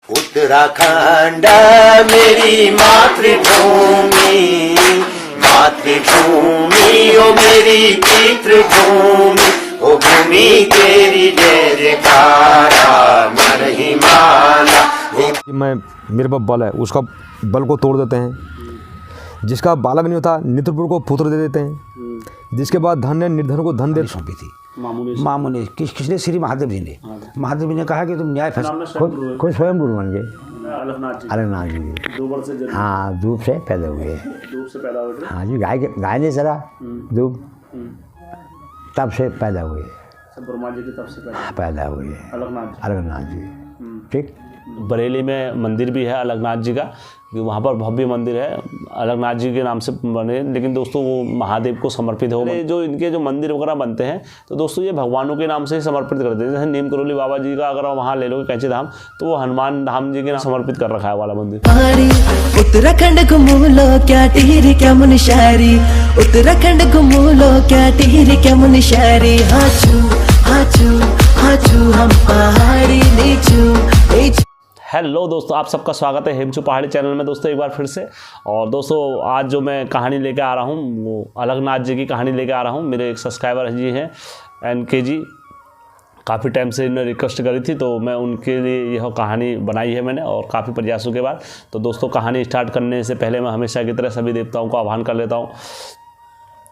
उत्तराखंड मेरी मातृभूमि, मातृभूमि ओ मेरी पितृभूमि, ओ भूमि तेरी जय जयकारा मन हिमालय। मैं मेरे पास बल है, उसका बल को तोड़ देते हैं। जिसका बालक नहीं होता नित्रपुर को पुत्र दे देते हैं। जिसके बाद धन है निर्धन को धन दे सौंपी थी मामू ने। किसने? श्री महादेव जी ने। महादेव जी ने कहा कि तुम न्याय खुद स्वयं गुरु बन गए। अलगनाथ जी हाँ, धूप से पैदा हुए। हाँ जी, गाय ने चरा धूप, तब से पैदा हुए। पैदा हुए अलगनाथ जी। ठीक। बरेली में मंदिर भी है अलगनाथ जी का, वहाँ पर भव्य मंदिर है, अलगनाथ जी के नाम से बने। लेकिन दोस्तों वो महादेव को समर्पित है। जो इनके जो मंदिर वगैरह बनते हैं तो दोस्तों ये भगवानों के नाम से ही समर्पित करते हैं। जैसे नीम करोली बाबा जी का अगर वहाँ ले लो कैंची धाम, तो वो हनुमान धाम जी के नाम समर्पित कर रखा है वाला मंदिर। उत्तराखंड घूमूलो क्या टिहरी क्या मुनशारी, उत्तराखंड घूमूलो क्या टिहरी क्या मुनशारी। हाचू हाचू हाचू हम पहाड़ी नीचू। हेलो दोस्तों, आप सबका स्वागत है हेमचू पहाड़ी चैनल में दोस्तों एक बार फिर से। और दोस्तों आज जो मैं कहानी लेके आ रहा हूँ वो अलगनाथ जी की कहानी लेके आ रहा हूँ। मेरे एक सब्सक्राइबर जी हैं NK जी, काफ़ी टाइम से इन्होंने रिक्वेस्ट करी थी तो मैं उनके लिए यह कहानी बनाई है मैंने, और काफ़ी प्रयासों के बाद। तो दोस्तों कहानी स्टार्ट करने से पहले मैं हमेशा की तरह सभी देवताओं को आह्वान कर लेता हूँ।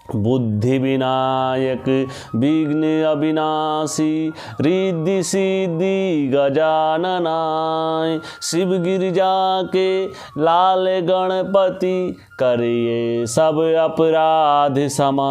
बुद्धि विनायक विघ्न अविनाशी, रिद्धि सिद्धि गजाननाय, शिव गिरिजा के लाल गणपति, करिए सब अपराध क्षमा।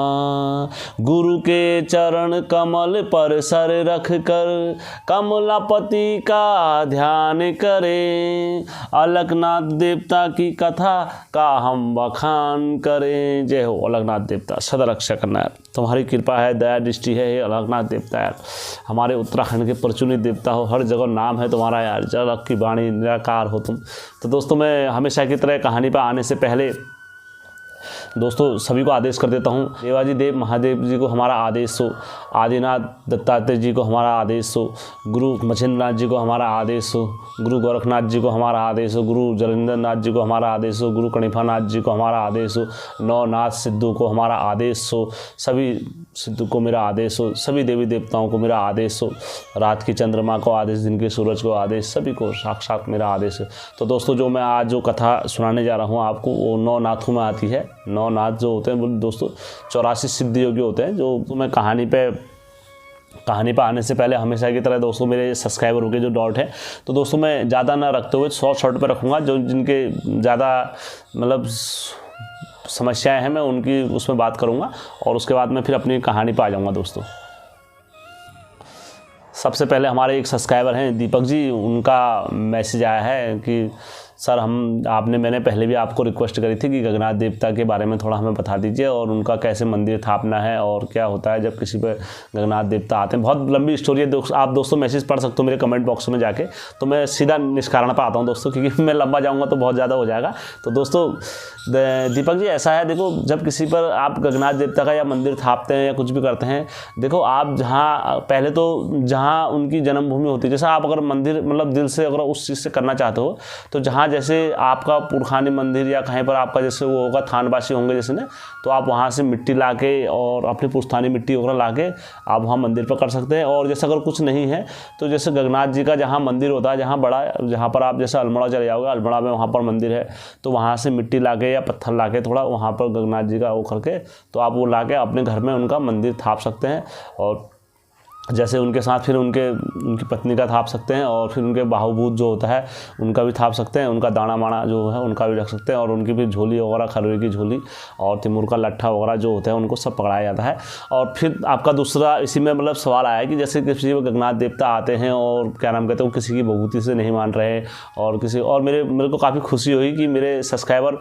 गुरु के चरण कमल पर सर रख कर कमलापति का ध्यान करें। अलगनाथ देवता की कथा का हम बखान करें। जय हो अलगनाथ देवता, सदा रक्षा करना यार, तुम्हारी कृपा है, दया दृष्टि है ये अलगनाथ देवता यार। हमारे उत्तराखंड के प्रचुनित देवता हो, हर जगह नाम है तुम्हारा यार, जल की वाणी निराकार हो तुम। तो दोस्तों मैं हमेशा की तरह कहानी पर आने से पहले दोस्तों सभी को आदेश कर देता हूँ। देवाजी देव महादेव जी को हमारा आदेश हो, आदिनाथ दत्तात्रेय जी को हमारा आदेश हो, गुरु मछेंद्रनाथ जी को हमारा आदेश हो, गुरु गोरखनाथ जी को हमारा आदेश हो, गुरु जलेंद्र नाथ जी को हमारा आदेश हो, गुरु कणिफानाथ जी को हमारा आदेश हो, नवनाथ सिद्धू को हमारा आदेश हो, सभी सिद्धू को मेरा आदेश हो, सभी देवी देवताओं को मेरा आदेश हो, रात की चंद्रमा को आदेश, दिन के सूरज को आदेश, सभी को साक्षात मेरा आदेश है। तो दोस्तों जो मैं आज जो कथा सुनाने जा रहा हूँ आपको वो नवनाथों में आती है। नवनाथ जो होते हैं वो दोस्तों 84 सिद्ध योगी होते हैं। जो तो मैं कहानी पे आने से पहले हमेशा की तरह दोस्तों मेरे सब्सक्राइबरों के जो डॉट है तो दोस्तों मैं ज़्यादा ना रखते हुए शॉर्ट पे रखूँगा। जो जिनके ज़्यादा मतलब समस्याएं हैं मैं उनकी उसमें बात करूँगा और उसके बाद मैं फिर अपनी कहानी पे आ जाऊँगा। दोस्तों सबसे पहले हमारे एक सब्सक्राइबर हैं दीपक जी, उनका मैसेज आया है कि सर मैंने पहले भी आपको रिक्वेस्ट करी थी कि गगनाथ देवता के बारे में थोड़ा हमें बता दीजिए और उनका कैसे मंदिर स्थापना है और क्या होता है जब किसी पर गगनाथ देवता आते हैं। बहुत लंबी स्टोरी है, आप दोस्तों मैसेज पढ़ सकते हो मेरे कमेंट बॉक्स में जाके। तो मैं सीधा निष्कारण पर आता हूँ दोस्तों, क्योंकि मैं लंबा जाऊँगा तो बहुत ज़्यादा हो जाएगा। तो दोस्तों दीपक जी ऐसा है, देखो जब किसी पर आप गगनाथ देवता का या मंदिर स्थापते हैं या कुछ भी करते हैं, देखो आप जहाँ पहले तो जहाँ उनकी जन्मभूमि होती है, जैसा आप अगर मंदिर मतलब दिल से अगर उस चीज़ से करना चाहते हो तो जहाँ जैसे आपका पुरखानी मंदिर या कहीं पर आपका जैसे वो होगा थानवासी होंगे जैसे ने, तो आप वहाँ से मिट्टी लाके और अपनी पुश्तैनी मिट्टी वगैरह लाके आप वहाँ मंदिर पर कर सकते हैं। और जैसे अगर कुछ नहीं है तो जैसे गगनाथ जी का जहाँ मंदिर होता है, जहाँ बड़ा, जहाँ पर आप जैसे अल्मोड़ा चले जाओगे, अल्मोड़ा में वहाँ पर मंदिर है, तो वहाँ से मिट्टी लाके या पत्थर लाके थोड़ा वहाँ पर गगनाथ जी का वो करके तो आप वो लाके अपने घर में उनका मंदिर थाप सकते हैं। और जैसे उनके साथ फिर उनकी पत्नी का थाप सकते हैं और फिर उनके बाहुभूत जो होता है उनका भी थाप सकते हैं, उनका दाना माना जो है उनका भी रख सकते हैं, और उनकी भी झोली वगैरह, खरवे की झोली और तिमुर का लट्ठा वगैरह जो होता है उनको सब पकड़ाया जाता है। और फिर आपका दूसरा इसी में मतलब सवाल आया कि जैसे किसी गगनाथ देवता आते हैं और क्या नाम कहते हैं वो किसी की भभूति से नहीं मान रहे और किसी और मेरे को काफ़ी खुशी हुई कि मेरे सब्सक्राइबर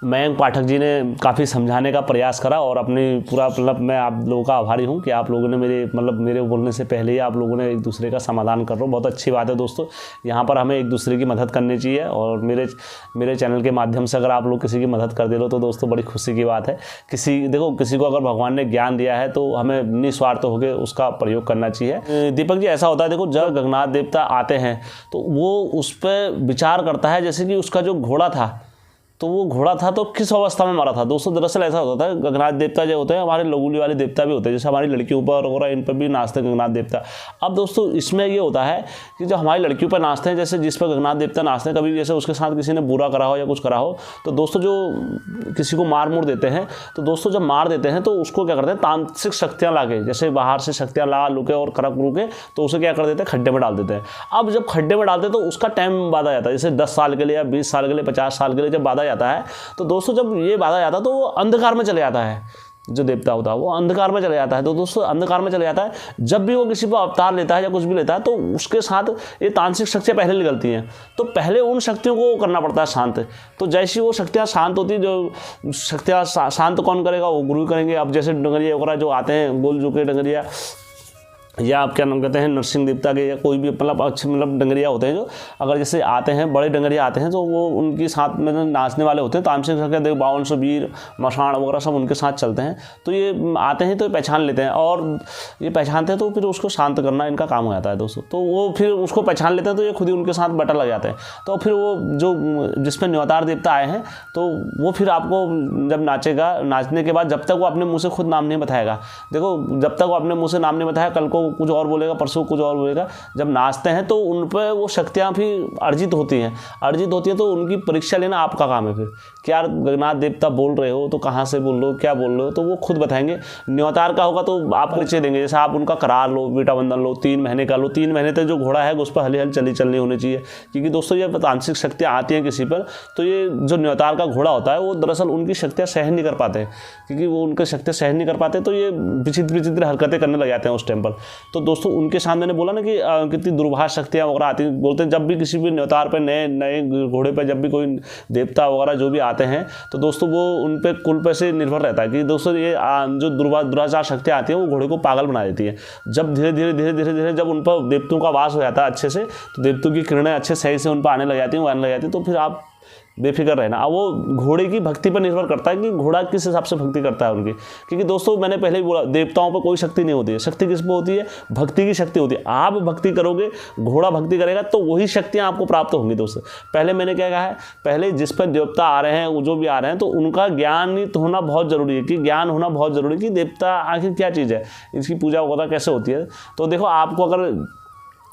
मयंक पाठक जी ने काफ़ी समझाने का प्रयास करा और अपनी पूरा मतलब मैं आप लोगों का आभारी हूँ कि आप लोगों ने मेरे बोलने से पहले ही आप लोगों ने एक दूसरे का समाधान कर रहे हो। बहुत अच्छी बात है दोस्तों, यहाँ पर हमें एक दूसरे की मदद करनी चाहिए और मेरे चैनल के माध्यम से अगर आप लोग किसी की मदद कर दे लो तो दोस्तों बड़ी खुशी की बात है। किसी को अगर भगवान ने ज्ञान दिया है तो हमें निस्वार्थ होकर उसका प्रयोग करना चाहिए। दीपक जी ऐसा होता है, देखो जब गगनाथ देवता आते हैं तो वो उस पर विचार करता है, जैसे कि उसका जो घोड़ा था तो वो घोड़ा था तो किस अवस्था में मरा था। दोस्तों दरअसल ऐसा होता है, गगनाथ देवता जो होते हैं हमारे लगुली वाले देवता भी होते हैं, जैसे हमारी लड़कियों पर और इन पर भी नाचते हैं गगनाथ देवता। अब दोस्तों इसमें ये होता है कि जो हमारी लड़कियों पर नाचते हैं, जैसे जिस पर गगनाथ देवता नाचते हैं, कभी जैसे उसके साथ किसी ने बुरा करा हो या कुछ करा हो तो दोस्तों जो किसी को मार मुड़ देते हैं तो दोस्तों जब मार देते हैं तो उसको क्या करते हैं, तांत्रिक शक्तियाँ ला के, जैसे बाहर से शक्तियाँ ला लुके और करक रुके तो उसे क्या कर देते हैं, खड्डे में डाल देते हैं। अब जब खड्डे में डालते हैं तो उसका टाइम बांधा जाता है, जैसे 10 साल के लिए या 20 साल के लिए 50 साल के लिए जब बांधा जाता है तो दोस्तों जब ये बांधा जाता है तो वो अंधकार में चले जाता है। जो देवता होता है वो अंधकार में चले जाता है। तो दोस्तों अंधकार में चले जाता है, जब भी वो किसी पर अवतार लेता है या कुछ भी लेता है तो उसके साथ ये तांत्रिक शक्तियाँ पहले निकलती हैं। तो पहले उन शक्तियों को करना पड़ता है शांत। तो जैसी वो शक्तियाँ शांत होती, जो शक्तियाँ शांत कौन करेगा, वो गुरु करेंगे। अब जैसे डंगरिया वगैरह जो आते हैं, गोल झुके डंगरिया या आप क्या नाम कहते हैं, नरसिंह देवता के या कोई भी मतलब अच्छे मतलब डंगरिया होते हैं, जो अगर जैसे आते हैं बड़े डंगरिया आते हैं तो वो उनके साथ में नाचने वाले होते हैं। तामसिक शक्तियाँ देखो 5200 वीर मशाण वगैरह सब उनके साथ चलते हैं। तो ये आते हैं तो पहचान लेते हैं और ये पहचानते हैं तो फिर उसको शांत करना इनका काम हो जाता है दोस्तों। तो वो फिर उसको पहचान लेते हैं तो ये खुद ही उनके साथ बटन लग जाते हैं। तो फिर वो जो जिसमें न्योतार देवता आए हैं तो वो फिर आपको जब नाचेगा, नाचने के बाद जब तक वो अपने मुँह से खुद नाम नहीं बताएगा, देखो जब तक वो अपने मुँह से नाम नहीं बताया, कल को कुछ और बोलेगा, परसों कुछ और बोलेगा, जब नाचते हैं तो उन पर वो शक्तियाँ फिर अर्जित होती हैं तो उनकी परीक्षा लेना आपका काम है। फिर क्या गगनाथ देवता बोल रहे हो तो कहाँ से बोल रहे हो, क्या बोल रहे हो, तो वो खुद बताएंगे। न्योतार का होगा तो आप परिचय देंगे, जैसे आप उनका करार लो, बेटा बंधन लो, 3 महीने का लो। 3 महीने तक जो घोड़ा है उस पर हली चलनी होनी चाहिए, क्योंकि दोस्तों ये तांत्रिक शक्तियाँ आती हैं किसी पर तो ये जो न्योतार का घोड़ा होता है वो दरअसल उनकी शक्तियाँ सहन नहीं कर पाते, क्योंकि वो उनकी शक्तियाँ सहन नहीं कर पाते तो ये विचित्र हरकतें करने लग जाते हैं उस टाइम पर। तो दोस्तों उनके सामने मैंने बोला ना कि कितनी दुर्भाष शक्तियाँ वगैरह आती हैं। बोलते हैं जब भी किसी भी न्योतार पर नए घोड़े पर जब भी कोई देवता वगैरह जो भी आते हैं तो दोस्तों वो उन पे कुल पे से निर्भर रहता है कि दोस्तों ये जो दुराचार शक्तियाँ आती हैं वो घोड़े को पागल बना देती है। जब धीरे धीरे जब उन पर देवताओं का वास हो जाता है अच्छे से, तो देवताओं की किरणें अच्छे सही से उन पर आने लग जाती हैं, तो फिर आप बेफिक्र रहना। अब वो घोड़े की भक्ति पर निर्भर करता है कि घोड़ा किस हिसाब से भक्ति करता है उनकी, क्योंकि दोस्तों मैंने पहले ही बोला देवताओं पर कोई शक्ति नहीं होती है। शक्ति किस पर होती है, भक्ति की शक्ति होती है। आप भक्ति करोगे, घोड़ा भक्ति करेगा तो वही शक्तियाँ आपको प्राप्त होंगी दोस्तों। पहले मैंने क्या कहा है, पहले जिस पर देवता आ रहे हैं, वो जो भी आ रहे हैं तो उनका ज्ञान होना बहुत ज़रूरी है, कि ज्ञान होना बहुत ज़रूरी है कि देवता आखिर क्या चीज़ है, इसकी पूजा वगैरह कैसे होती है। तो देखो आपको अगर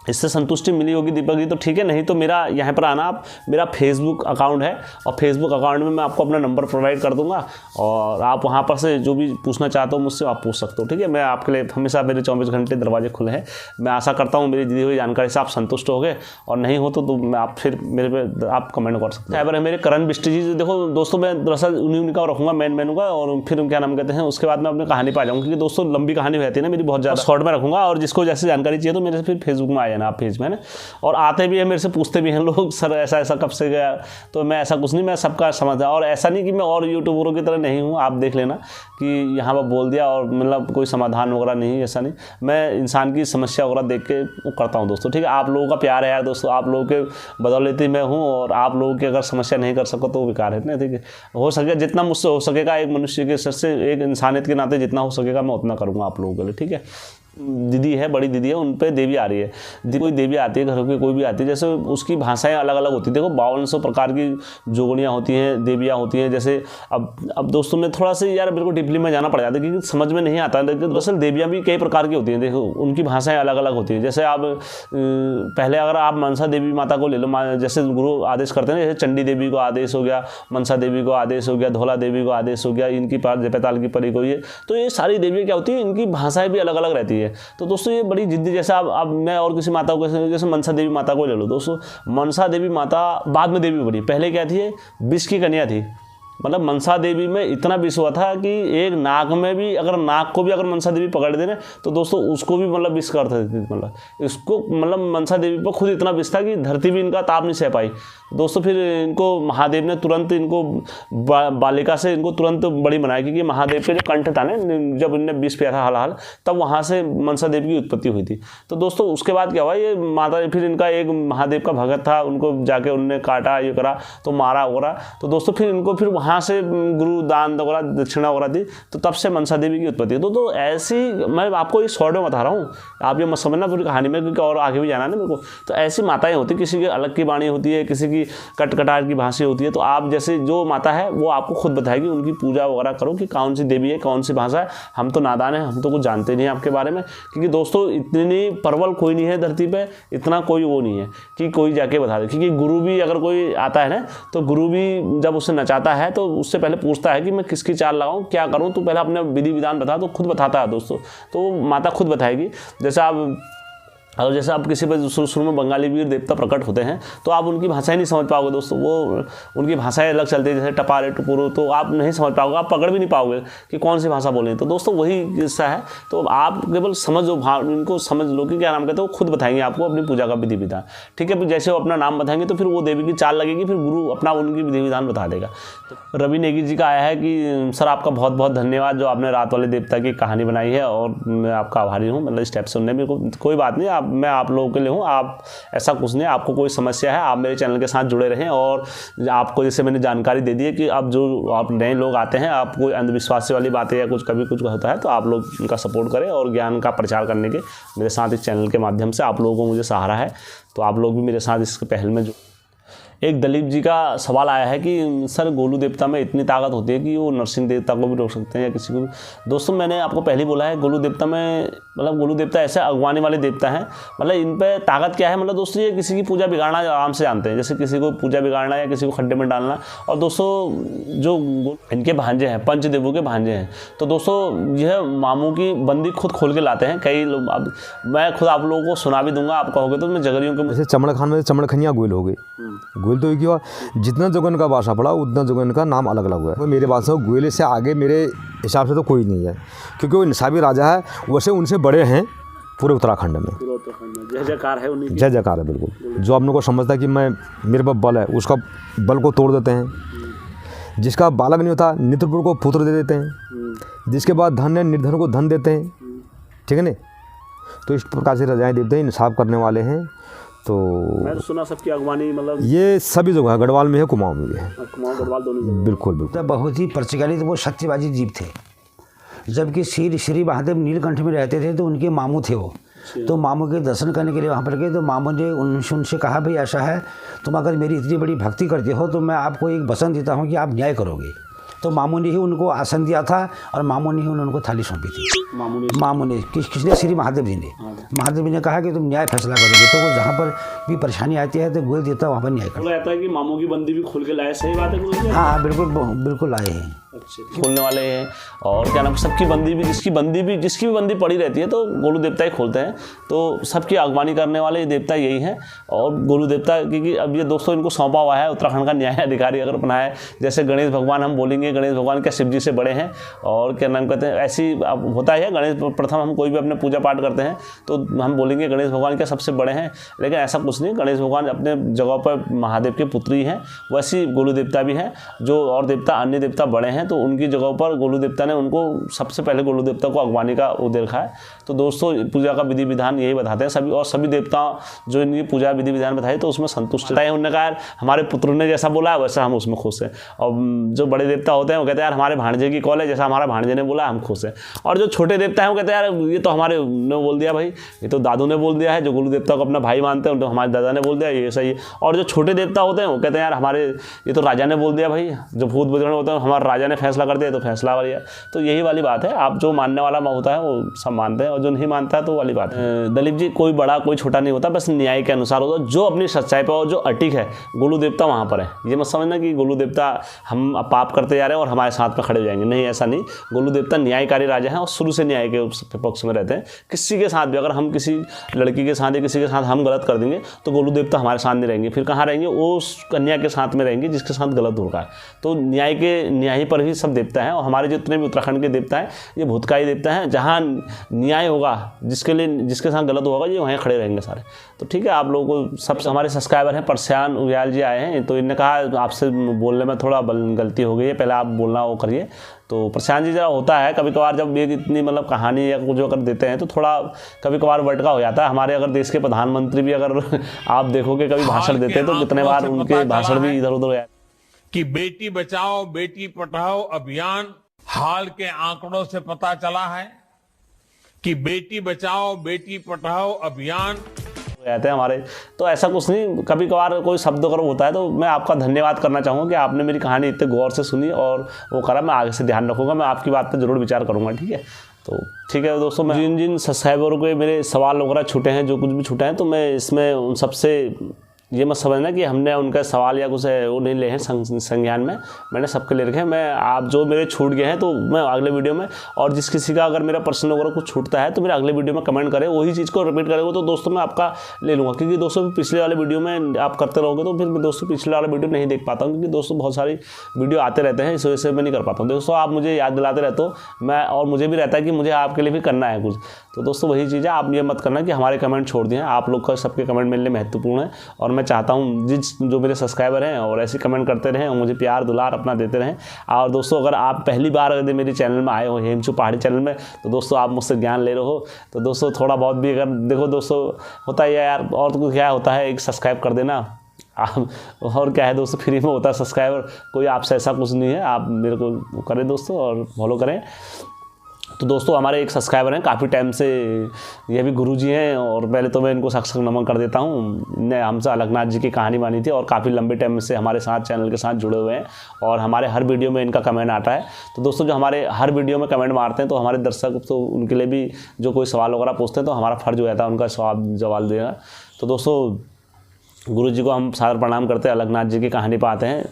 इससे संतुष्टि मिली होगी दीपक जी तो ठीक है, नहीं तो मेरा यहाँ पर आना, आप मेरा फेसबुक अकाउंट है और फेसबुक अकाउंट में मैं आपको अपना नंबर प्रोवाइड कर दूंगा और आप वहाँ पर से जो भी पूछना चाहते हो मुझसे आप पूछ सकते हो, ठीक है। मैं आपके लिए हमेशा मेरे 24 घंटे दरवाजे खुले हैं। मैं आशा करता हूँ मेरी दी हुई जानकारी से आप संतुष्ट हो गए, और नहीं हो तो मैं आप फिर मेरे पे आप कमेंट कर सकते हैं। मेरे करण बिष्टी जी, देखो दोस्तों मैं दरअसल उन्हीं का रखूँगा मेनू का, और फिर क्या नाम कहते हैं उसके बाद मैं अपनी कहानी पा जाऊँगा, क्योंकि दोस्तों लंबी कहानी रहती है ना मेरी, बहुत ज़्यादा शॉर्ट में रखूँगा। और जिसको जैसे जानकारी चाहिए तो मेरे से फिर फेसबुक में आ जाना आप पेज में ना, और आते भी हैं मेरे से पूछते भी हैं लोग, सर ऐसा कब से गया, तो मैं ऐसा कुछ नहीं, मैं सबका समझता। और ऐसा नहीं कि मैं और यूट्यूबरों की तरह नहीं हूँ, आप देख लेना कि यहाँ पर बोल दिया और मतलब कोई समाधान वगैरह नहीं, ऐसा नहीं। मैं इंसान की समस्या वगैरह देख के वो करता हूँ दोस्तों, ठीक है। आप लोगों का प्यार है यार दोस्तों, आप लोगों के बदौलत ही मैं हूँ, और आप लोगों की अगर समस्या नहीं कर सको तो बेकार है ना, ठीक है। हो सके जितना मुझसे हो सकेगा, एक मनुष्य के सर से, एक इंसानियत के नाते जितना हो सकेगा मैं उतना करूँगा आप लोगों के लिए, ठीक है। दीदी है, बड़ी दीदी है, उन पे देवी आ रही है, कोई देवी आती है घरों की, कोई भी आती है, जैसे उसकी भाषाएं अलग अलग होती है। देखो 5200 प्रकार की जोगणियाँ होती हैं, देवियाँ होती हैं। जैसे अब दोस्तों में थोड़ा सा यार मेरे को डीपली में जाना पड़ जाता है क्योंकि समझ में नहीं आता है। लेकिन दरअसल देवियाँ भी कई प्रकार की होती हैं, देखो उनकी भाषाएँ अलग अलग होती हैं। जैसे आप पहले अगर आप मनसा देवी माता को ले लो, जैसे गुरु आदेश करते हैं, जैसे चंडी देवी को आदेश हो गया, मनसा देवी को आदेश हो गया, धौला देवी को आदेश हो गया, इनकी जयपैताल की परी को, ये तो ये सारी देवियाँ क्या होती है, इनकी भाषाएँ भी अलग अलग रहती है। तो दोस्तों ये बड़ी जिद्दी, जैसे अब मैं और किसी माता को, जैसे मनसा देवी माता को ले लो दोस्तों, मनसा देवी माता बाद में देवी बनी, पहले क्या थी, विष की कन्या थी, मतलब मनसा देवी में इतना विष हुआ था कि एक नाग में भी, अगर नाग को भी अगर मनसा देवी पकड़ दे ना तो दोस्तों उसको भी मतलब विष कर सकती थी। मतलब इसको मतलब मनसा देवी पर खुद इतना विष था कि धरती भी इनका ताप नहीं सह पाई। दोस्तों फिर इनको महादेव ने तुरंत इनको बालिका से इनको तुरंत बड़ी बनाई, क्योंकि महादेव के जो कंठ था ना, जब इनने विष पिया था हाल तब वहाँ से मनसा देवी की उत्पत्ति हुई थी। तो दोस्तों उसके बाद क्या हुआ, ये माता फिर इनका एक महादेव का भगत था, उनको जाके उनने काटा, ये करा तो मारा वगैरह। तो दोस्तों फिर इनको फिर वहाँ से गुरु दान वगैरह दक्षिणा वगैरह दी, तो तब से मनसा देवी की उत्पत्ति। तो ऐसी मैं आपको इस शॉर्ट में बता रहा हूँ, आप ये मत समझना पूरी कहानी में, क्योंकि और आगे भी जाना है मेरे को। तो ऐसी माताएं होती, किसी की अलग की वाणी होती है, किसी की कटकटार की भाषा होती है। तो आप जैसे जो माता है वो आपको खुद बताएगी, उनकी पूजा वगैरह करो कि कौन सी देवी है, कौन सी भाषा है। हम तो नादान हैं, हम तो कुछ जानते नहीं हैं आपके बारे में, क्योंकि दोस्तों इतनी प्रबल कोई नहीं है धरती पे, इतना कोई वो नहीं है कि कोई जाके बता दे। क्योंकि गुरु भी अगर कोई आता है ना, तो गुरु भी जब उससे नचाता है तो उससे पहले पूछता है कि मैं किसकी चाल लगाऊं, क्या करूं, तो पहले अपने विधि विधान बता, तो खुद बताता है दोस्तों। तो माता खुद बताएगी। जैसे आप किसी पर शुरू में बंगाली वीर देवता प्रकट होते हैं तो आप उनकी भाषाएं नहीं समझ पाओगे दोस्तों, वो उनकी भाषाएं अलग चलती है, जैसे टपारे टुपुरो, तो आप नहीं समझ पाओगे, आप पकड़ भी नहीं पाओगे कि कौन सी भाषा बोलें। तो दोस्तों वही किस्सा है। तो आप केवल समझो, इनको समझ लो कि क्या नाम कहते हैं, वो खुद बताएंगे आपको अपनी पूजा का विधि विधान। ठीक है, फिर जैसे वो अपना नाम बताएंगे तो फिर वो देवी की चाल लगेगी, फिर गुरु अपना उनकी विधि विधान बता देगा। तो रवि नेगी जी का आया है कि सर आपका बहुत बहुत धन्यवाद जो आपने रात वाले देवता की कहानी बनाई है, और मैं आपका आभारी हूँ। मतलब स्टेप सुनने में कोई बात नहीं, मैं आप लोगों के लिए हूँ। आप ऐसा कुछ नहीं, आपको कोई समस्या है आप मेरे चैनल के साथ जुड़े रहें। और आपको जैसे मैंने जानकारी दे दी है कि अब जो आप नए लोग आते हैं, आप कोई अंधविश्वास वाली बातें या कुछ कभी कुछ होता है तो आप लोग उनका सपोर्ट करें, और ज्ञान का प्रचार करने के मेरे साथ इस चैनल के माध्यम से आप लोगों को मुझे सहारा है। तो आप लोग भी मेरे साथ इस पहल में एक दलीप जी का सवाल आया है कि सर गोलू देवता में इतनी ताकत होती है कि वो नरसिंह देवता को भी रोक सकते हैं या किसी को भी। दोस्तों मैंने आपको पहले बोला है, गोलू देवता में मतलब गोलू देवता ऐसे अगवानी वाले देवता हैं। मतलब इन पे ताकत क्या है, मतलब दोस्तों ये किसी की पूजा बिगाड़ना आराम से जानते हैं, जैसे किसी को पूजा बिगाड़ना या किसी को खड्डे में डालना। और दोस्तों जो इनके भांजे हैं, पंचदेवों के भांजे हैं, तो दोस्तों यह मामू की बंदी खुद खोल के लाते हैं कई लोग। अब मैं खुद आप लोगों को सुना भी दूंगा, आप कहोगे तो मैं जगरियों के जैसे चमड़ खान में चमड़ खनिया गोयल हो गए। गोयल तो एक ही हुआ, जितना जोगन का भाषा पड़ा उतना जोगन का नाम अलग अलग हुआ है। मेरे भाषा गोयल से आगे मेरे हिसाब से तो कोई नहीं है, क्योंकि वो निसाबी राजा है, वैसे उनसे बड़े हैं पूरे उत्तराखंड में। जय जयकार है उन्हीं की। जय जयकार है बिल्कुल। जो आप लोगों को समझता है कि मैं मेरे पास बल है, उसका बल को तोड़ देते हैं। जिसका बालक नहीं होता नित्रपुर को पुत्र दे देते हैं, जिसके बाद धन है निर्धन को धन देते हैं। ठीक है ना, तो इस प्रकार से राजाएं देवते हैं, इंसाफ करने वाले हैं। तो मैं सुना सबकी अगवानी मतलब ये सभी जगह गढ़वाल में है, कुमाऊं में भी है। कुमाऊं गढ़वाल दोनों बिल्कुल बिल्कुल। तो बहुत ही प्रचलित वो सत्यवादी जीव थे। जबकि श्री महादेव नीलकंठ में रहते थे तो उनके मामू थे वो। तो मामू के दर्शन करने के लिए वहाँ पर गए, तो मामू ने उनसे कहा भाई ऐसा है, तुम अगर मेरी इतनी बड़ी भक्ति करते हो तो मैं आपको एक वचन देता हूँ कि आप न्याय करोगे। तो मामू ने ही उनको आसन दिया था और मामू ने ही उनको थाली सौंपी थी। मामू ने किसने? श्री महादेव जी ने। महादेव जी ने कहा कि तुम न्याय फैसला करोगे। तो वो जहाँ पर भी परेशानी आती है तो गोयल देवता वहाँ पर न्याय करता है कि मामू की बंदी भी खोल के लाए। सही बात है? हाँ बिल्कुल बिल्कुल आए हैं, खोलने वाले हैं। और क्या नाम, सबकी बंदी भी जिसकी भी बंदी पड़ी रहती है तो गोलू देवता ही खोलते हैं। तो सबकी अगवानी करने वाले देवता यही हैं। और गोलू देवता, क्योंकि अब ये दोस्तों इनको सौंपा हुआ है उत्तराखंड का न्याय अधिकारी अगर अपना है। जैसे गणेश भगवान हम बोलेंगे, गणेश भगवान क्या शिव जी से बड़े हैं। और क्या नाम कहते हैं, ऐसी अब होता है गणेश प्रथम हम कोई भी अपने पूजा पाठ करते हैं तो हम बोलेंगे गणेश भगवान क्या सबसे बड़े हैं, लेकिन ऐसा कुछ नहीं। गणेश भगवान अपने जगह पर महादेव के पुत्र ही हैं। वैसे गोलू देवता भी हैं, जो और देवता अन्य देवता बड़े हैं तो उनकी जगह पर गोलू देवता ने उनको सबसे पहले गोलू देवता को अगवानी का वो देखा है। तो दोस्तों पूजा का विधि विधान यही बताते हैं सभी। और सभी देवता जो इनकी पूजा विधि विधान बताए तो उसमें संतुष्ट है। उन्होंने कहा हमारे पुत्र ने जैसा बोला वैसा हम उसमें खुश हैं। और जो बड़े देवता होते हैं वो कहते हैं यार हमारे भांजे की कॉल है, जैसा हमारा भांजे ने बोला हम खुश हैं। और जो छोटे देवता हैं वो कहते हैं यार ये तो हमारे ने बोल दिया भाई, ये तो दादू ने बोल दिया है। जो गोलू देवता को अपना भाई मानते हैं तो हमारे दादा ने बोल दिया ये सही है। और जो छोटे देवता होते हैं वो कहते हैं यार हमारे ये तो राजा ने बोल दिया भाई। जो भूत बजरंग होते हैं हमारे राजा मैंने फैसला कर दिया तो फैसला वाली है। तो यही वाली बात है, आप जो मानने वाला होता है वो सब मानते हैं और जो नहीं मानता है तो वाली बात है। दलीप जी, कोई बड़ा कोई छोटा नहीं होता, बस न्याय के अनुसार होता है। जो अपनी सच्चाई पर और जो अटिक है, गोलू देवता वहाँ पर है। ये मत समझना कि गोलू देवता हम पाप करते जा रहे हैं और हमारे साथ में खड़े हो जाएंगे, नहीं, ऐसा नहीं। गोलू देवता न्यायकारी राजा हैं और शुरू से न्याय के पक्ष में रहते हैं। किसी के साथ भी अगर हम किसी लड़की के साथ या किसी के साथ हम गलत कर देंगे तो गोलू देवता हमारे साथ नहीं रहेंगे, फिर कहाँ रहेंगे, वो उस कन्या के साथ में रहेंगे जिसके साथ गलत हो रहा है। तो न्याय पर ही सब देवता है और हमारे जितने भी उत्तराखंड के देवता हैं ये भूतकाली देवता हैं। जहाँ न्याय होगा, जिसके साथ गलत होगा, ये वहीं खड़े रहेंगे सारे। तो ठीक है, आप लोगों को सब हमारे सब्सक्राइबर हैं, परस्यान उग्याल जी आए हैं, तो इन्होंने कहा आपसे बोलने में थोड़ा गलती हो गई है, पहले आप बोलना वो करिए। तो प्रशांत जी, जरा होता है कभी कभार जब ये इतनी मतलब कहानी या कुछ अगर देते हैं तो थोड़ा कभी कभार वटका हो जाता है। हमारे अगर देश के प्रधानमंत्री भी अगर आप देखोगे कभी भाषण देते हैं तो कितने बार उनके भाषण भी इधर उधर हो जाते कि बेटी बचाओ बेटी पढ़ाओ अभियान, हाल के आंकड़ों से पता चला है कि बेटी बचाओ बेटी पढ़ाओ अभियान जाते हैं हमारे। तो ऐसा कुछ नहीं, कभी कभार कोई शब्द अगर होता है तो मैं आपका धन्यवाद करना चाहूँगा कि आपने मेरी कहानी इतने गौर से सुनी और वो करा। मैं आगे से ध्यान रखूँगा, मैं आपकी बात पर जरूर विचार करूँगा, ठीक है। तो ठीक है दोस्तों, मैं जिन सब्सक्राइबरों के मेरे सवाल वगैरह छूटे हैं, जो कुछ भी छूटे हैं, तो मैं इसमें उन सबसे ये मत समझना कि हमने उनका सवाल या कुछ वो नहीं ले हैं संज्ञान में, मैंने सबके ले रखे हैं। मैं आप जो मेरे छूट गए हैं तो मैं अगले वीडियो में, और जिस किसी का अगर मेरा पर्सनल वगैरह कुछ छूटता है तो मेरे अगले वीडियो में कमेंट करें, वही चीज़ को रिपीट करेंगे तो दोस्तों मैं आपका ले लूँगा। क्योंकि दोस्तों पिछले वाले वीडियो में आप करते रहोगे तो फिर मैं दोस्तों पिछले वाला वीडियो नहीं देख पाता हूँ, क्योंकि दोस्तों बहुत सारी वीडियो आते रहते हैं, इस वजह से मैं नहीं कर पाता हूँ। दोस्तों आप मुझे याद दिलाते रहते हो, मैं और मुझे भी रहता है कि मुझे आपके लिए भी करना है कुछ। तो दोस्तों वही चीज़ है, आप ये मत करना कि हमारे कमेंट छोड़ दिए हैं। आप लोग का सबके कमेंट मेरे लिए महत्वपूर्ण है और मैं चाहता हूँ जो मेरे सब्सक्राइबर हैं और ऐसे कमेंट करते रहें और मुझे प्यार दुलार अपना देते रहें। और दोस्तों अगर आप पहली बार अगर मेरे चैनल में आए हो, हेमचू पहाड़ी चैनल में, तो दोस्तों आप मुझसे ज्ञान ले रहे हो, तो दोस्तों थोड़ा बहुत भी अगर देखो दोस्तों होता है यार, और तो क्या होता है, एक सब्सक्राइब कर देना और क्या है दोस्तों, फ्री में होता है सब्सक्राइबर, कोई आपसे ऐसा कुछ नहीं है, आप मेरे को करें दोस्तों और फॉलो करें। तो दोस्तों हमारे एक सब्सक्राइबर हैं, काफ़ी टाइम से ये भी गुरुजी हैं, और पहले तो मैं इनको सख्त नमन कर देता हूँ। इन्हें हमसे अलगनाथ जी की कहानी मानी थी और काफ़ी लंबे टाइम से हमारे साथ चैनल के साथ जुड़े हुए हैं और हमारे हर वीडियो में इनका कमेंट आता है। तो दोस्तों जो हमारे हर वीडियो में कमेंट मारते हैं तो हमारे दर्शक तो उनके लिए भी जो कोई सवाल वगैरह पूछते हैं तो हमारा फ़र्ज हो जाता है उनका जवाब देना। तो दोस्तों गुरु जी को हम सादर प्रणाम करते हैं, अलगनाथ जी की कहानी पर आते हैं।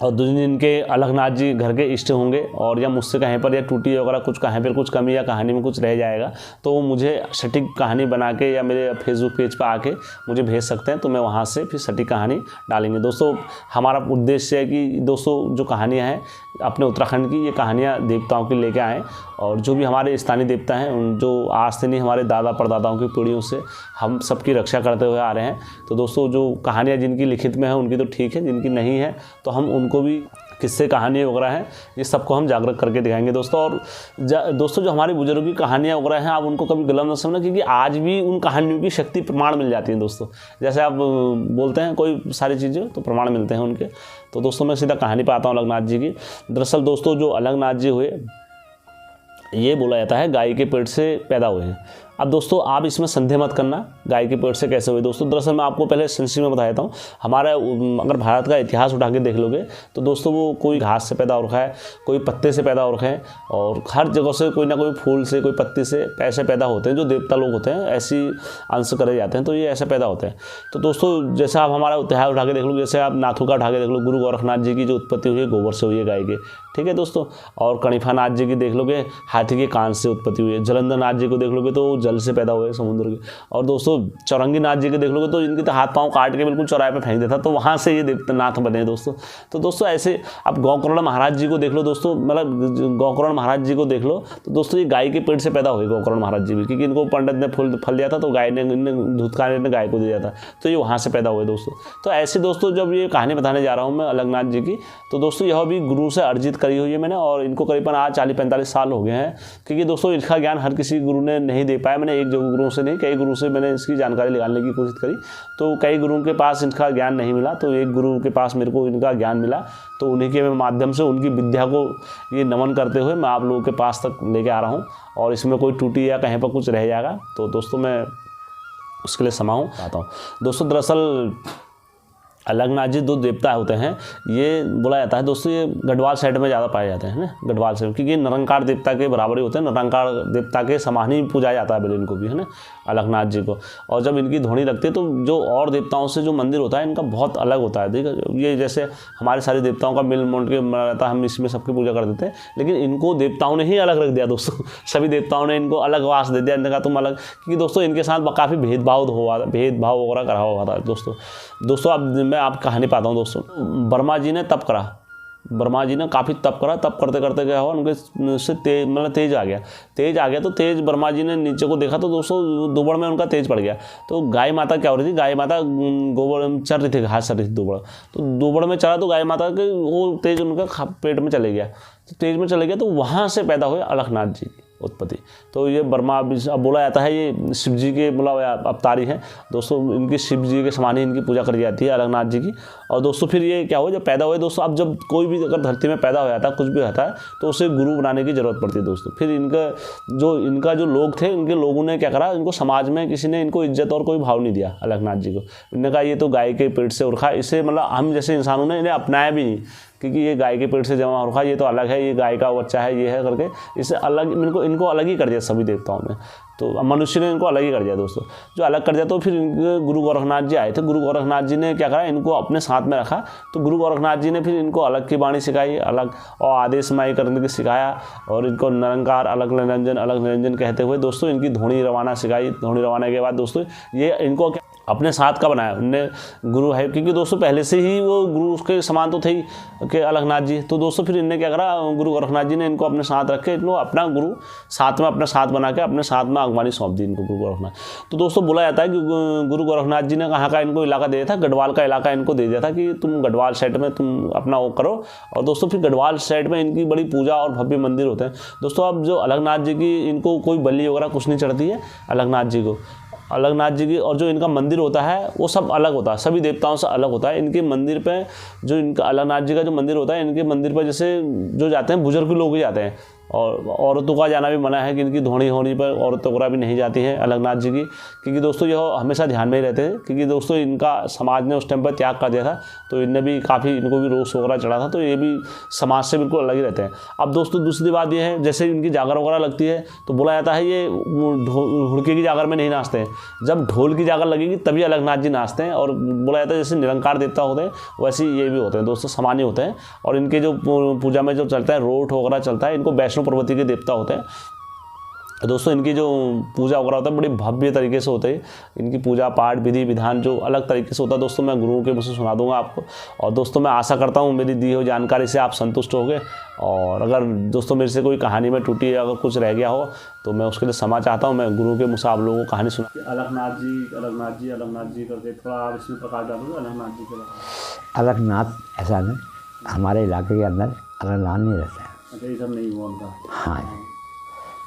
और दूसरे दिन के अलगनाथ जी घर के इष्ट होंगे, और या मुझसे कहीं पर या टूटी वगैरह कुछ कहीं पर कुछ कमी या कहानी में कुछ रह जाएगा तो वो मुझे सटीक कहानी बना के या मेरे फेसबुक पेज पर आके मुझे भेज सकते हैं, तो मैं वहाँ से फिर सटीक कहानी डालेंगे। दोस्तों हमारा उद्देश्य है कि दोस्तों जो कहानियाँ हैं अपने उत्तराखंड की, ये कहानियाँ देवताओं की लेके आएँ, और जो भी हमारे स्थानीय देवता हैं उन जो आज से नहीं हमारे दादा परदादाओं की पीढ़ियों से हम सबकी रक्षा करते हुए आ रहे हैं। तो दोस्तों जो कहानियाँ जिनकी लिखित में है उनकी तो ठीक है, जिनकी नहीं है तो हम उनको भी किस्से कहानी वगैरह हैं ये सबको हम जागरूक करके दिखाएंगे दोस्तों। और दोस्तों जो हमारे बुजुर्गों की कहानियाँ वगैरह हैं आप उनको कभी गलत न समझना, क्योंकि आज भी उन कहानियों की शक्ति प्रमाण मिल जाती है दोस्तों। जैसे आप बोलते हैं कोई सारी चीज़ें तो प्रमाण मिलते हैं उनके। तो दोस्तों मैं सीधा कहानी पर आता हूँ अलगनाथ जी की। दरअसल दोस्तों जो अलगनाथ जी हुए ये बोला जाता है गाय के पेट से पैदा हुए हैं। अब दोस्तों आप इसमें संदेह मत करना गाय के पेट से कैसे हुए। दोस्तों दरअसल मैं आपको पहले संक्षिप्त में बता देता हूँ। हमारा अगर भारत का इतिहास उठा के देख लोगे तो दोस्तों वो कोई घास से पैदा हो रखा है, कोई पत्ते से पैदा हो रखा है, और हर जगह से कोई ना कोई फूल से कोई पत्ती से ऐसे पैदा होते हैं। जो देवता लोग होते हैं ऐसी अंश करे जाते हैं तो ये ऐसे पैदा होते हैं। तो दोस्तों जैसे आप हमारा इतिहास उठा के देख लो, जैसे आप नाथू का उठा के देख लो, गुरु गोरखनाथ जी की जो उत्पत्ति हुई है गोबर से हुई है गाय के, ठीक है दोस्तों। और कणिफा नाथ जी की देख लोगे हाथी के कान से उत्पत्ति हुई है। जलंधर नाथ जी को देख लोगे तो जल से पैदा हुए समुद्र के। और दोस्तों चौरंगी नाथ जी के देख लोगे तो इनके तो हाथ पांव काट के बिल्कुल चौराहे पे फेंक देता, तो वहाँ से ये नाथ बने दोस्तों। तो दोस्तों ऐसे आप गौकर्ण महाराज जी को देख लो दोस्तों, मतलब गौकर्ण महाराज जी को देख लो तो दोस्तों ये गाय के पेट से पैदा हुए गौकर्ण महाराज जी भी, क्योंकि इनको पंडित ने फल दिया था तो गाय ने धुतकार ने गाय को दिया था, तो ये वहाँ से पैदा हुए दोस्तों। तो ऐसे दोस्तों जब ये कहानी बताने जा रहा हूँ मैं अलगनाथ जी की, तो दोस्तों यह भी गुरु से अर्जित करी हुई है मैंने, और इनको करीबन आज 40-45 साल हो गए हैं। क्योंकि दोस्तों इसका ज्ञान हर किसी गुरु ने नहीं दे पाया। मैंने एक गुरु से नहीं, कई गुरु से मैंने इसकी जानकारी निकालने की कोशिश करी, तो कई गुरुओं के पास इनका ज्ञान नहीं मिला, तो एक गुरु के पास मेरे को इनका ज्ञान मिला, तो उन्हीं के माध्यम से उनकी विद्या को ये नमन करते हुए मैं आप लोगों के पास तक लेके आ रहा हूँ। और इसमें कोई टूटी या कहीं पर कुछ रह जाएगा तो दोस्तों मैं उसके लिए क्षमा आता हूँ। दोस्तों दरअसल अलगनाथ जी 2 देवता होते हैं, ये बोला जाता है दोस्तों, ये गढ़वाल साइड में ज़्यादा पाए जाते हैं ना, गढ़वाल साइड, क्योंकि ये निरंकार देवता के बराबर ही होते हैं, निरंकार देवता के समान ही पूजा जाता है इनको भी, है ना, अलगनाथ जी को। और जब इनकी ध्वनि लगती है तो जो और देवताओं से जो मंदिर होता है इनका बहुत अलग होता है। देखिए ये जैसे हमारे सारे देवताओं का मिल मोल के मना रहता है, हम इसमें सबकी पूजा कर देते हैं, लेकिन इनको देवताओं ने ही अलग रख दिया दोस्तों। सभी देवताओं ने इनको अलग वास दे दिया, इन्होंने कहा तुम अलग, क्योंकि दोस्तों इनके साथ काफ़ी भेदभाव वगैरह करा हुआ था दोस्तों। अब मैं आप कहानी पाता हूँ दोस्तों। ब्रह्मा जी ने तप करा, ब्रह्मा जी ने काफ़ी तप करा, तप करते करते क्या हुआ, उनके से तेज आ गया तो तेज ब्रह्मा जी ने नीचे को देखा तो दोस्तों दुबड़ में उनका तेज पड़ गया। तो गाय माता क्या हो रही थी, गाय माता गोबर चर रही थी, घास चर रही थी दुबड़, तो दुबड़ में चला तो गाय माता के वो तेज उनका पेट में चले गया, तो तेज में चले गया, तो वहाँ से पैदा हुए अलगनाथ जी की उत्पत्ति। तो ये ब्रह्मा अब बोला जाता है ये शिव जी के अवतारी है दोस्तों, इनकी शिव जी के समान ही इनकी पूजा करी जाती है अलगनाथ जी की। और दोस्तों फिर ये क्या हुआ, जब पैदा हुए दोस्तों, अब जब कोई भी अगर धरती में पैदा हो जाता है, कुछ भी होता है, तो उसे गुरु बनाने की जरूरत पड़ती है दोस्तों। फिर इनका जो लोग थे, इनके लोगों ने क्या करा, इनको समाज में किसी ने इनको इज्जत और कोई भाव नहीं दिया अलगनाथ जी को। इन्होंने कहा ये तो गाय के पेट से उर्खा, इसे मतलब हम जैसे इंसानों ने इन्हें अपनाया भी नहीं, क्योंकि ये गाय के पेट से जमा उर्खा, ये तो अलग है, ये गाय का बच्चा है, ये है करके इससे अलग इनको अलग ही कर दिया सभी देवताओं में। तो मनुष्य ने इनको अलग ही कर दिया दोस्तों, जो अलग कर दिया। तो फिर इनके गुरु गोरखनाथ जी आए थे, गुरु गोरखनाथ जी ने क्या करा, इनको अपने साथ में रखा। तो गुरु गोरखनाथ जी ने फिर इनको अलग की वाणी सिखाई, अलग और आदेश माई करने की सिखाया, और इनको निरंकार अलग निरंजन कहते हुए दोस्तों इनकी ध्वनि रवाना सिखाई। ध्वनि रवाना के बाद दोस्तों ये इनको अपने साथ का बनाया उनने गुरु है, क्योंकि दोस्तों पहले से ही वो गुरु उसके समान तो थे ही के अलगनाथ जी। तो दोस्तों फिर इनने क्या करा, गुरु गोरखनाथ जी ने इनको अपने साथ रख के इनको अपना गुरु साथ में अपने साथ बना के अपने साथ में अगवानी सौंप दी इनको गुरु गोरखनाथ। तो दोस्तों बोला जाता है कि गुरु गोरखनाथ जी ने कहाँ का इनको इलाका दे दिया था, गढ़वाल का इलाका इनको दे दिया था कि तुम गढ़वाल साइड में तुम अपना वो करो। और दोस्तों फिर गढ़वाल साइड में इनकी बड़ी पूजा और भव्य मंदिर होते हैं दोस्तों। अब जो अलगनाथ जी की इनको कोई बलि वगैरह कुछ नहीं चढ़ती है अलगनाथ जी को, अलगनाथ जी की। और जो इनका मंदिर होता है वो सब अलग होता है, सभी देवताओं से अलग होता है। इनके मंदिर पे जो इनका अलगनाथ जी का जो मंदिर होता है, इनके मंदिर पे जैसे जो जाते हैं बुजुर्ग लोग ही जाते हैं, और औरतों का जाना भी मना है कि इनकी ध्वनि होने पर औरतों को भी नहीं जाती है अलगनाथ जी की, क्योंकि दोस्तों यह हमेशा ध्यान में ही रहते हैं, क्योंकि दोस्तों इनका समाज ने उस टाइम पर त्याग कर दिया था, तो इनने भी काफ़ी इनको भी रोष वगैरह चढ़ा था, तो ये भी समाज से बिल्कुल अलग ही रहते हैं। अब दोस्तों दूसरी बात ये है, जैसे इनकी जागर वगैरह लगती है तो बोला जाता है ये हुड़के की जागर में नहीं नाचते हैं, जब ढोल की जागर लगेगी तभी अलगनाथ जी नाचते हैं। और बोला जाता है जैसे निरंकार देवता होते हैं वैसे ही ये भी होते हैं दोस्तों, सामान्य होते हैं। और इनके जो पूजा में जो चलता है रोट वगैरह चलता है, इनको वैष्णो पर्वती के देवता होते हैं दोस्तों। इनकी जो पूजा वगैरह होता है बड़ी भव्य तरीके से होते हैं, इनकी पूजा पाठ विधि विधान जो अलग तरीके से होता है दोस्तों, मैं गुरुओं के मुझसे सुना दूंगा आपको। और दोस्तों मैं आशा करता हूँ मेरी दी हुई जानकारी से आप संतुष्ट होंगे। और अगर दोस्तों मेरे से कोई कहानी में टूटी अगर कुछ रह गया हो तो मैं उसके लिए क्षमा चाहता हूँ। मैं गुरु के मुझसे आप लोगों को कहानी सुना। अलगनाथ जी करके थोड़ा आप इसमें प्रकाश डालोगे अलगनाथ जी के बारे में। अलगनाथ ऐसा नहीं, हमारे इलाके के अंदर अलगनाथ नहीं रहता है। अच्छा ये सब नहीं हुआ उनका। हाँ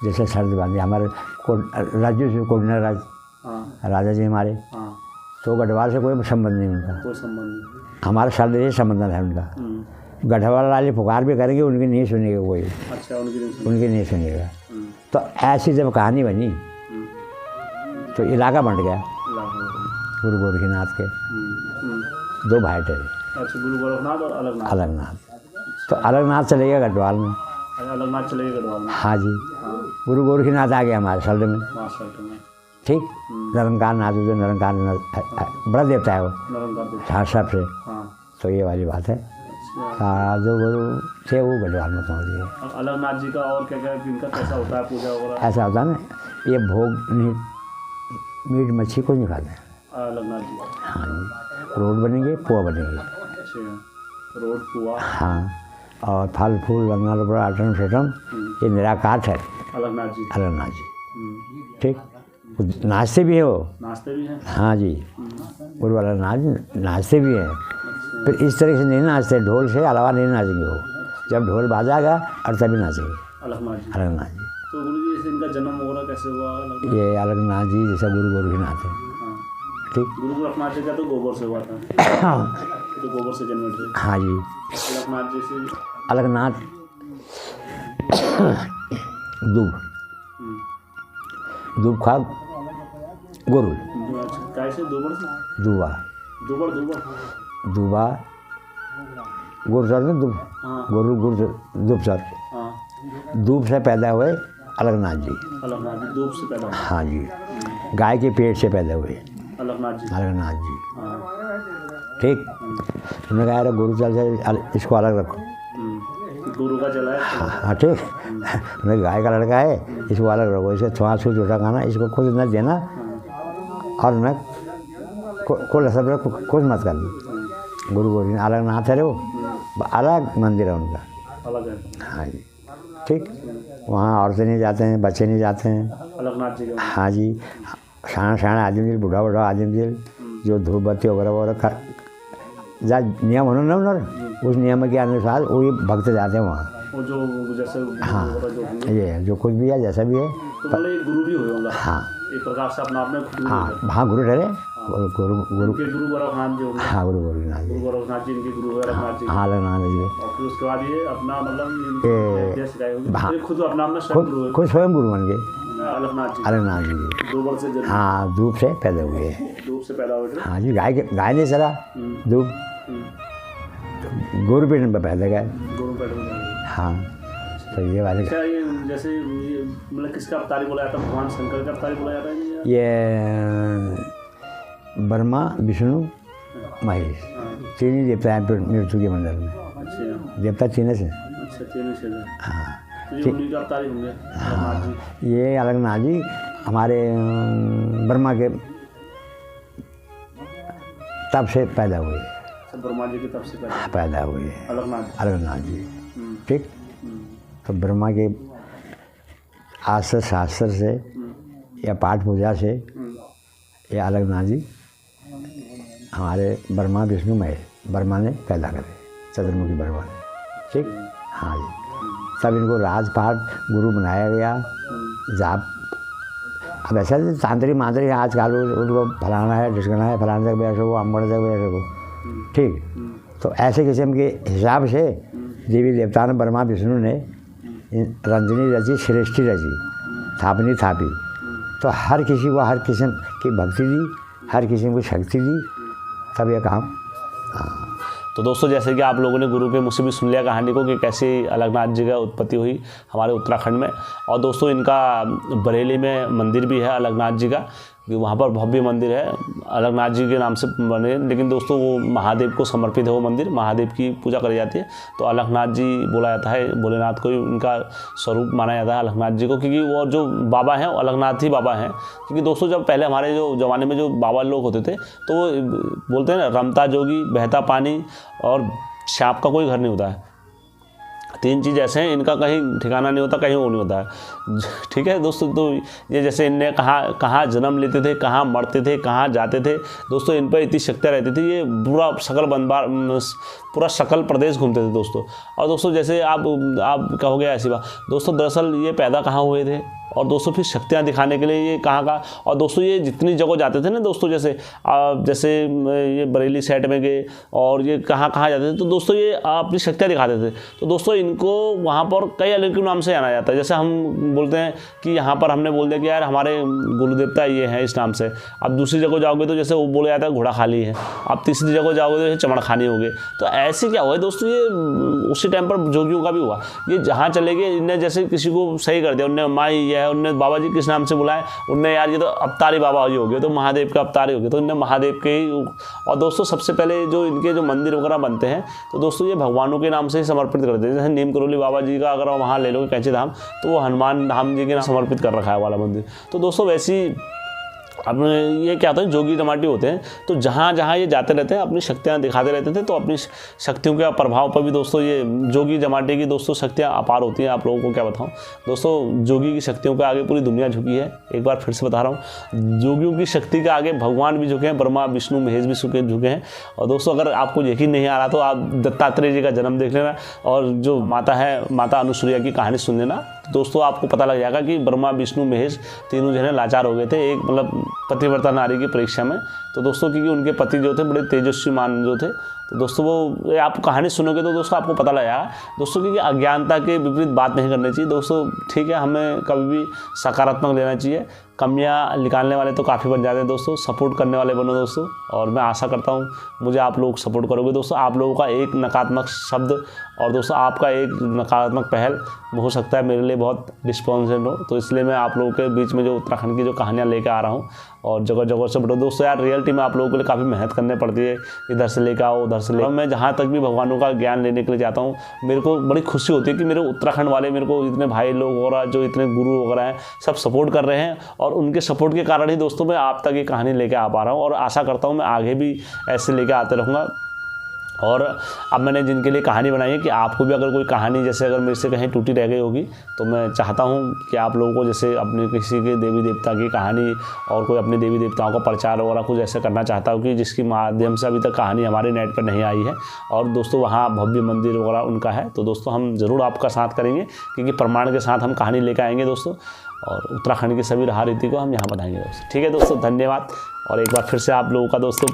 जैसे शरद बांधी हमारे राज्य से कोडनर राजा जी हमारे, तो गढ़वाल से कोई संबंध नहीं उनका, कोई संबंध नहीं। हमारा शरद से संबंध है उनका। गढ़वाल वाले पुकार भी करेंगे उनकी नहीं सुनेगा कोई। अच्छा उनकी नहीं सुनेगा। तो ऐसी जब कहानी बनी तो इलाका बंट गया गुरु गोरखनाथ के। 2 भाई थे। अच्छा गुरु गोरखनाथ और अलगनाथ। तो अलगनाथ चले गया गढ़वाल में। अलगनाथ चले गए गढ़वाल में। हाँ जी। गुरु गोरखनाथ आ गया हमारे शल्द में। ठीक। निरंकार नाथ जो निरंकार बड़ा देवता है वो, हाँ सबसे। तो ये वाली बात है। जो गुरु थे वो गढ़वाल में पहुँच गए। अलगनाथ जी का और क्या क्या इनका कैसा होता है पूजा वगैरह? ऐसा होता है ना, ये भोग नहीं, मीट मच्छी कुछ नहीं खाते अलगनाथ जी। हाँ जी। रोड बनेंगे, पुआ बनेंगे। अच्छा रोड पुआ। हाँ और फल फूल लंगा लपड़ा आटम सेटम ये निराकार है अलगनाथ जी। अलगनाथ जी। ठीक। नाचते भी है वो। नाचते भी हैं। हाँ जी। गुरु अलगनाथ नाचते भी हैं। फिर इस तरह से नहीं नाचते, ढोल से अलावा नहीं नाचेंगे वो। जब ढोल बाजाएगा और तभी नाचेंगे अलगनाथ जी। अलगनाथ जी। तो गुरु जी जैसे इनका जन्म वगैरह कैसे हुआ? ये अलगनाथ जी जैसा गुरु गोरखनाथ है। ठीक। गुरु गोरखनाथ जी का तो गोबर से हुआ था। हाँ तो गोबर से जन्मे थे। हाँ जी। अलगनाथ जी से अलगनाथ दूब खा गोरुल कैसे दोबर से दुआ दोबर दूबा गुरसर में दूब गुरु दूबसर दूब से पैदा हुए अलगनाथ जी। अलगनाथ जी दूब से पैदा हुए। हाँ जी, गाय के पेट से पैदा हुए अलगनाथ जी। अलगनाथ जी। ठीक, उन्होंने कहा यार गुरु जल से इसको अलग रखो। गुरु का जला है। हाँ ठीक, उन्होंने गाय का लड़का है इसको अलग रखो, इसे थोड़ा छू छोटा खाना, इसको खुद न देना और न कुल सब कुछ मत करना। गुरु गोरी ने अलगनाथ है वो, अलग मंदिर है उनका। अलग है। हाँ जी ठीक, वहाँ औरतें नहीं जाते हैं, बच्चे नहीं जाते हैं। अलगनाथ जी का। हाँ जी, शाना आदमी बूढ़ा बूढ़ा आदमी जो धूप बत्ती वगैरह जा नियम होना ना उन्होंने, उस नियम के अनुसार वही भक्त जाते हैं वहाँ। वो जो जैसे हाँ ये जो कुछ भी है जैसा भी है, तो मतलब एक गुरु भी हुए होंगे। हाँ एक प्रकार से अपना आपने गुरु हाँ हुए। हाँ गुरु ठहरे, गुरु उनके गुरु गोरखनाथ जी होंगे। हाँ गुरु गोरखनाथ जी। गुरु गोरखनाथ जी इनके गुरु गोरखनाथ जी। हाँ अलगनाथ जी। और फिर उसके बाद ये अपना मतलब जैसे गाय होगी हाँ। तो ये खुद अपना अपना स्वयं गुरु हुए। खुद स्वयं गुरु बन गए अलगनाथ जी। अलगनाथ जी। दूबर से जन्म। हाँ धूप से पैदा हुए। दूब से पैदा हुए थे। हाँ जी, गाय नहीं सरा धूप, गुरु पेट में पैदा गए। गुरु पैदा हुए। हाँ तो ये वाले क्या ये जैसे ये मतलब किसका अवतारी बोला जाता है? भगवान शंकर का अवतारी बोला जाता है ये ब्रह्मा विष्णु महेश तीन ही देवता हैं मृत्यु के मंडल में। अच्छा देवता तीन से। अच्छा तीन से। हाँ तो ये उन्हीं का अवतारी होंगे अलगनाथ जी। ये अलगनाथ जी हमारे ब्रह्मा के तब से पैदा हुए। ब्रह्मा जी के तब से पैदा हुए अलगनाथ जी। ठीक, तो ब्रह्मा के आस्त्र शास्त्र से या पाठ पूजा से या अलगनाथ जी हमारे ब्रह्मा विष्णु महेश ब्रह्मा ने पैदा करे, चतुर्मुखी ब्रह्मा ने। ठीक, हाँ जी, तब इनको राजपाट गुरु बनाया गया। जाप अब ऐसा तांत्रिक मांत्रिक आजकल उनको फलाना है ढिसकना है, फलाने तक बैठ सको, अम्बड़ तक बैठ सको। ठीक, तो ऐसे किस्म के हिसाब से देवी देवता ने ब्रह्मा विष्णु ने रंजनी रची, सृष्टि रची, थापनी थापी, तो हर किसी को हर किस्म की भक्ति दी, हर किस्म को शक्ति दी, तब ये काम। तो दोस्तों जैसे कि आप लोगों ने गुरु के मुँह से भी सुन लिया कहानी को कि कैसे अलगनाथ जी का उत्पत्ति हुई हमारे उत्तराखंड में। और दोस्तों इनका बरेली में मंदिर भी है अलगनाथ जी का, वहाँ पर भव्य मंदिर है अलगनाथ जी के नाम से बने, लेकिन दोस्तों वो महादेव को समर्पित है वो मंदिर, महादेव की पूजा करी जाती है। तो अलगनाथ जी बोला जाता है, भोलेनाथ को ही उनका स्वरूप माना जाता है अलगनाथ जी को, क्योंकि वो जो बाबा हैं वो अलगनाथ ही बाबा हैं। क्योंकि दोस्तों जब पहले हमारे जो ज़माने में जो बाबा लोग होते थे तो वो बोलते हैं ना, रमता जोगी बहता पानी और सांप का कोई घर नहीं होता है। तीन चीज़ ऐसे हैं, इनका कहीं ठिकाना नहीं होता, कहीं वो नहीं होता है। ठीक है दोस्तों, तो ये जैसे इनने कहाँ जन्म लेते थे, कहाँ मरते थे, कहाँ जाते थे, दोस्तों इन पर इतनी शक्तियाँ रहती थी, ये पूरा सकल प्रदेश घूमते थे दोस्तों। और दोस्तों जैसे आप कहोगे ऐसी बात, दोस्तों दरअसल ये पैदा कहाँ हुए थे और दोस्तों फिर शक्तियाँ दिखाने के लिए ये कहाँ और दोस्तों ये जितनी जगह जाते थे ना दोस्तों, जैसे ये बरेली साइड में गए और ये कहाँ जाते थे, तो दोस्तों ये अपनी शक्तियाँ दिखाते थे। तो दोस्तों इनको वहाँ पर कई अलग के नाम से जाना जाता है। जैसे हम बोलते हैं कि यहाँ पर हमने बोल दिया कि यार हमारे गुरुदेवता ये हैं इस नाम से। अब दूसरी जगह जाओगे तो जैसे वो बोला जाता है घोड़ा खाली है, अब तीसरी जगह जाओगे तो जैसे चमड़ खानी हो गए। तो ऐसे क्या हुआ दोस्तों, ये उसी टाइम पर जोगियों का भी हुआ। ये जहाँ चले गए, इनने जैसे किसी को सही कर दिया, उनने माई है, उनने बाबा जी किस नाम से बुलाए, उनने यार ये तो अवतारी बाबा जी हो गए, तो महादेव का अवतारी हो गए, तो इनने महादेव के ही। और दोस्तों सबसे पहले जो इनके जो मंदिर वगैरह बनते हैं तो दोस्तों ये भगवानों के नाम से ही समर्पित करते हैं। जैसे नीम करोली बाबा जी का अगर वहाँ ले लोगे कैंची धाम, तो वो हनुमान धाम जी के नाम समर्पित कर रखा है वाला मंदिर। तो दोस्तों वैसी अब ये क्या होता है, जोगी जमाटी होते हैं, तो जहाँ जहाँ ये जाते रहते हैं अपनी शक्तियाँ दिखाते रहते थे। तो अपनी शक्तियों के प्रभाव पर भी दोस्तों ये जोगी जमाटी की दोस्तों शक्तियाँ अपार होती हैं। आप लोगों को क्या बताऊँ दोस्तों, जोगी की शक्तियों के आगे पूरी दुनिया झुकी है। एक बार फिर से बता रहा हूँ, जोगियों की शक्ति के आगे भगवान भी झुके हैं, ब्रह्मा विष्णु महेश भी झुके हैं। और दोस्तों अगर आपको यकीन नहीं आ रहा तो आप दत्तात्रेय जी का जन्म देख लेना और जो माता है माता अनुसूया की कहानी सुन लेना। दोस्तों आपको पता लग जाएगा कि ब्रह्मा विष्णु महेश तीनों जने लाचार हो गए थे एक मतलब पतिव्रता नारी की परीक्षा में। तो दोस्तों क्योंकि उनके पति जो थे बड़े तेजस्वी मान जो थे, तो दोस्तों वो आप कहानी सुनोगे तो दोस्तों आपको पता लगेगा दोस्तों कि अज्ञानता के विपरीत बात नहीं करनी चाहिए दोस्तों। ठीक है, हमें कभी भी सकारात्मक लेना चाहिए। कमियां निकालने वाले तो काफ़ी बन जाते हैं दोस्तों, सपोर्ट करने वाले बनो दोस्तों। और मैं आशा करता हूं मुझे आप लोग सपोर्ट करोगे दोस्तों। आप लोगों का एक नकारात्मक शब्द और दोस्तों आपका एक नकारात्मक पहल हो सकता है मेरे लिए बहुत रिस्पॉन्सिव हो। तो इसलिए मैं आप लोगों के बीच में जो उत्तराखंड की जो कहानियाँ लेकर आ रहा हूँ और जगह जगह से बटो दोस्तों यार, रियलिटी में आप लोगों के लिए काफ़ी मेहनत करनी पड़ती है, इधर से लेकर आओ उधर से ले। मैं जहाँ तक भी भगवानों का ज्ञान लेने के लिए जाता हूँ, मेरे को बड़ी खुशी होती है कि मेरे उत्तराखंड वाले मेरे को इतने भाई लोग वगैरह जो इतने गुरु वगैरह हैं सब सपोर्ट कर रहे हैं। और उनके सपोर्ट के कारण ही दोस्तों मैं आप तक ये कहानी लेके आ पा रहा हूँ और आशा करता हूँ मैं आगे भी ऐसे लेके आते रहूँगा। और अब मैंने जिनके लिए कहानी बनाई है कि आपको भी अगर कोई कहानी जैसे अगर मेरे से कहीं टूटी रह गई होगी तो मैं चाहता हूँ कि आप लोगों को जैसे अपने किसी के देवी देवता की कहानी और कोई अपने देवी देवताओं का प्रचार वगैरह कुछ ऐसा करना चाहता हूँ कि जिसकी माध्यम से अभी तक कहानी हमारे नेट पर नहीं आई है। और दोस्तों वहाँ भव्य मंदिर वगैरह उनका है, तो दोस्तों हम ज़रूर आपका साथ करेंगे क्योंकि प्रमाण के साथ हम कहानी लेकर आएंगे दोस्तों। और उत्तराखंड की सभी राह रीति को हम यहाँ बताएंगे दोस्तों। ठीक है दोस्तों, धन्यवाद। और एक बार फिर से आप लोगों का दोस्तों